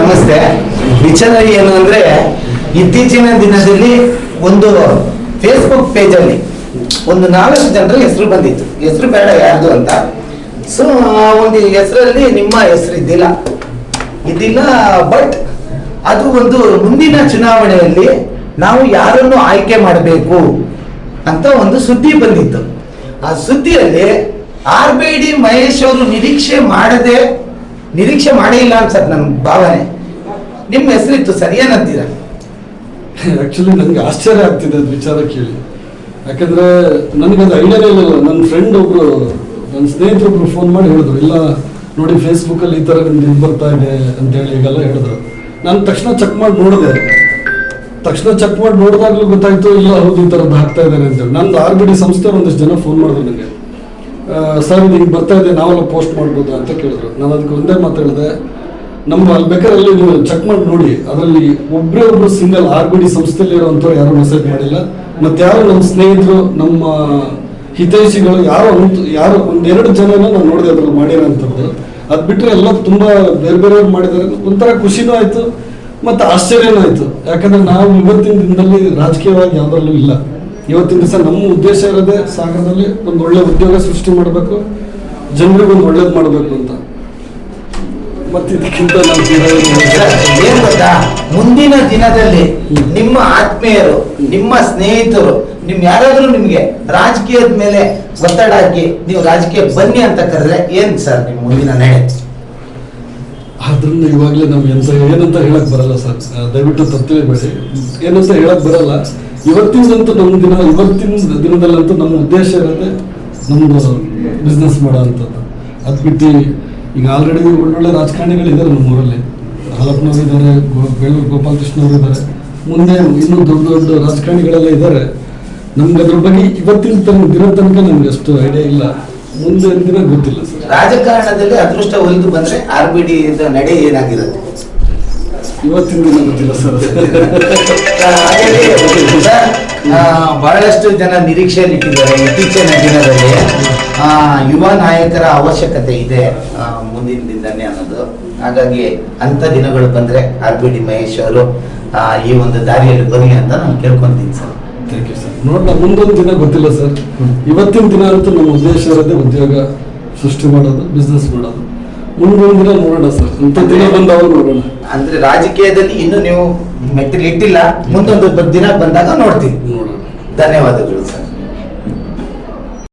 ನಮಸ್ತೆ. ವಿಚಾರ ಏನು ಅಂದ್ರೆ, ಇತ್ತೀಚಿನ ದಿನದಲ್ಲಿ ಒಂದು ಫೇಸ್ಬುಕ್ ಪೇಜಲ್ಲಿ ಒಂದು 4 ಜನರ ಹೆಸರು ಬಂದಿತ್ತು. ಹೆಸರು ಬೇಡ ಯಾರ್ದು ಅಂತ. ಸೊ ಒಂದು ಹೆಸರಲ್ಲಿ ನಿಮ್ಮ ಹೆಸರು ಇದ್ದಿಲ್ಲ. ಬಟ್ ಅದು ಒಂದು ಮುಂದಿನ ಚುನಾವಣೆಯಲ್ಲಿ ನಾವು ಯಾರನ್ನು ಆಯ್ಕೆ ಮಾಡಬೇಕು ಅಂತ ಒಂದು ಸುದ್ದಿ ಬಂದಿತ್ತು. ಆ ಸುದ್ದಿಯಲ್ಲಿ RBD ಮಹೇಶ್ ಅವರು ನಿರೀಕ್ಷೆ ಮಾಡೇ ಇಲ್ಲ ಅನ್ಸತ್ ನನ್ನ ಭಾವನೆ. ನಿಮ್ಮ ಹೆಸರಿತ್ತು, ಸರಿಯೇನಂತೀರ? ಆಕ್ಚುಲಿ ನನಗೆ ಆಶ್ಚರ್ಯ ಆಗ್ತಿದೆ ಅದು ವಿಚಾರ ಕೇಳಿ. ಯಾಕಂದ್ರೆ ನನಗದು ಐಡಿಯಾನೇ ಇಲ್ಲ. ನನ್ನ ಫ್ರೆಂಡ್ ಒಬ್ರು, ನನ್ನ ಸ್ನೇಹಿತರೊಬ್ರು ಫೋನ್ ಮಾಡಿ ಹೇಳಿದ್ರು, ಇಲ್ಲ ನೋಡಿ ಫೇಸ್ಬುಕ್ಕಲ್ಲಿ ಈ ಥರ ನಿಮ್ದು ಇದು ಬರ್ತಾ ಇದೆ ಅಂತೇಳಿ ಈಗೆಲ್ಲ ಹೇಳಿದ್ರು. ನಾನು ತಕ್ಷಣ ಚೆಕ್ ಮಾಡಿ ನೋಡಿದಾಗಲೂ ಗೊತ್ತಾಯ್ತು, ಇಲ್ಲ ಹೌದು ಈ ಥರದ್ದು ಹಾಕ್ತಾ ಇದ್ದಾರೆ ಅಂತೇಳಿ. ನಂದು RBD ಸಂಸ್ಥೆ ಒಂದಿಷ್ಟು ಜನ ಫೋನ್ ಮಾಡಿದ್ರು ನನಗೆ, ಸರ್ ಇದು ಹಿಂಗೆ ಬರ್ತಾ ಇದೆ, ನಾವೆಲ್ಲ ಪೋಸ್ಟ್ ಮಾಡ್ಬೋದಾ ಅಂತ ಕೇಳಿದ್ರು. ನಾನು ಅದಕ್ಕೆ ಒಂದೇ ಮಾತು ಹೇಳಿದೆ, ನಮ್ಮ ಅಲ್ಲಿ ಬೇಕಾದ್ರೆ ನೀವು ಚೆಕ್ ಮಾಡಿ ನೋಡಿ, ಅದರಲ್ಲಿ ಒಬ್ಬರು ಸಿಂಗಲ್ RBD ಸಂಸ್ಥೆಯಲ್ಲಿ ಇರೋವಂಥವ್ರು ಯಾರು ಮೆಸೇಜ್ ಮಾಡಿಲ್ಲ. ಮತ್ತು ಯಾರು ನಮ್ಮ ಸ್ನೇಹಿತರು, ನಮ್ಮ ಹಿತೈಷಿಗಳು ಯಾರು 1-2 ಜನನ ನಾನು ನೋಡಿದೆ ಅದ್ರಲ್ಲಿ ಮಾಡಿರೋಂಥದ್ದು. ಅದು ಬಿಟ್ಟರೆ ಎಲ್ಲ ತುಂಬ ಬೇರೆಯವ್ರು ಮಾಡಿದ್ದಾರೆ. ಒಂಥರ ಖುಷಿನೂ ಆಯಿತು ಮತ್ತು ಆಶ್ಚರ್ಯನೂ ಆಯಿತು. ಯಾಕಂದರೆ ನಾವು ಇವತ್ತಿನ ದಿನದಲ್ಲಿ ರಾಜಕೀಯವಾಗಿ ಯಾವುದರಲ್ಲೂ ಇಲ್ಲ. ಇವತ್ತಿನ ದಿವಸ ನಮ್ಮ ಉದ್ದೇಶ ಇರೋದೇ ಸಾಗರದಲ್ಲಿ ಒಂದು ಒಳ್ಳೆ ಉದ್ಯೋಗ ಸೃಷ್ಟಿ ಮಾಡಬೇಕು, ಜನರಿಗೆ ಒಂದು ಒಳ್ಳೇದು ಮಾಡಬೇಕು ಅಂತ. ಮತ್ತೆ ಇದಕ್ಕಿಂತ ಏನ್ ಗೊತ್ತಾ, ಮುಂದಿನ ದಿನದಲ್ಲಿ ನಿಮ್ಮ ಆತ್ಮೀಯರು, ನಿಮ್ಮ ಸ್ನೇಹಿತರು, ಯಾರಾದ್ರೂ ನಿಮ್ಗೆ ರಾಜಕೀಯದ ಮೇಲೆ ಒತ್ತಡ ಹಾಕಿ ನೀವು ರಾಜಕೀಯ ಬನ್ನಿ ಅಂತ ಕರೆದ್ರೆ ಏನ್ ಸರ್ ನಿಮ್ ಮುಂದಿನ ನಡೆ? ಆದ್ರಿಂದ ಇವಾಗಲೇ ನಮ್ಗೆ ಏನಂತ ಹೇಳಕ್ ಬರಲ್ಲ ಸರ್, ದಯವಿಟ್ಟು ತಪ್ಪಿಬೇಡಿ. ಏನಂತ ಹೇಳಕ್ ಬರಲ್ಲ. ಇವತ್ತಿನ ದಿನದಲ್ಲಂತೂ ನಮ್ಮ ಉದ್ದೇಶ ಇರೋದೇ ನಮ್ದು ಬಿಸ್ನೆಸ್ ಮಾಡೋ ಅಂಥದ್ದು. ಅದು ಬಿಟ್ಟು ಈಗ ಆಲ್ರೆಡಿ ಒಳ್ಳೊಳ್ಳೆ ರಾಜಕಾರಣಿಗಳಿದ್ದಾರೆ ನಮ್ಮೂರಲ್ಲಿ. ಹಾಲಪ್ಪನವ್ರು ಇದ್ದಾರೆ, ಬೇಳೂರು ಗೋಪಾಲಕೃಷ್ಣ ಅವರು ಇದ್ದಾರೆ, ಮುಂದೆ ಇನ್ನೂ ದೊಡ್ಡ ರಾಜಕಾರಣಿಗಳೆಲ್ಲ ಇದ್ದಾರೆ. ನಮ್ಗೆ ಅದ್ರ ಬಗ್ಗೆ ಇವತ್ತಿನ ದಿನ ತನಕ ನಮ್ಗೆ ಅಷ್ಟು ಐಡಿಯಾ ಇಲ್ಲ, ಮುಂದೆ ದಿನ ಗೊತ್ತಿಲ್ಲ ಸರ್. ರಾಜಕಾರಣದಲ್ಲಿ ಅದೃಷ್ಟ ಒಲಿದು ಬಂದ್ರೆ RBD ನಡೆ ಏನಾಗಿರುತ್ತೆ ಇವತ್ತಿನ ದಿನ ಗೊತ್ತಿಲ್ಲ ಸರ್. ಬಹಳಷ್ಟು ಜನ ನಿರೀಕ್ಷೆಯಲ್ಲಿ ಇಟ್ಟಿದ್ದಾರೆ. ಇತ್ತೀಚಿನ ದಿನದಲ್ಲಿ ಯುವ ನಾಯಕರ ಅವಶ್ಯಕತೆ ಇದೆ ಮುಂದಿನ ದಿನದಲ್ಲಿ ಅನ್ನೋದು. ಹಾಗಾಗಿ ಅಂತ ದಿನಗಳು ಬಂದ್ರೆ RBD ಮಹೇಶ್ ಅವರು ಈ ಒಂದು ದಾರಿಯಲ್ಲಿ ಬನ್ನಿ ಅಂತ ನಾನು ಕೇಳ್ಕೊಂತೀನಿ ಸರ್. Thank you sir. ನೋಡೋಣ, ಮುಂದೊಂದು ದಿನ ಗೊತ್ತಿಲ್ಲ ಸರ್. ಇವತ್ತಿನ ದಿನ ಅಂತೂ ನಮ್ಮ ಉದ್ದೇಶ ಇರೋದೇ ಉದ್ಯೋಗ ಸೃಷ್ಟಿ ಮಾಡೋದು, ಬಿಸ್ನೆಸ್ ಮಾಡೋದು. ಮುಂದೊಂದು ದಿನ ನೋಡೋಣ ಸರ್, ಅಂತ ದಿನ ಬಂದಾಗ ನೋಡೋಣ. ಅಂದ್ರೆ ರಾಜಕೀಯದಲ್ಲಿ ಇನ್ನು ನೀವು ಮೆಟ್ಟಿಲು ಇಟ್ಟಿಲ್ಲ, ಮುಂದೊಂದು ದಿನ ಬಂದಾಗ ನೋಡ್ತೀವಿ. ಧನ್ಯವಾದಗಳು ಸರ್.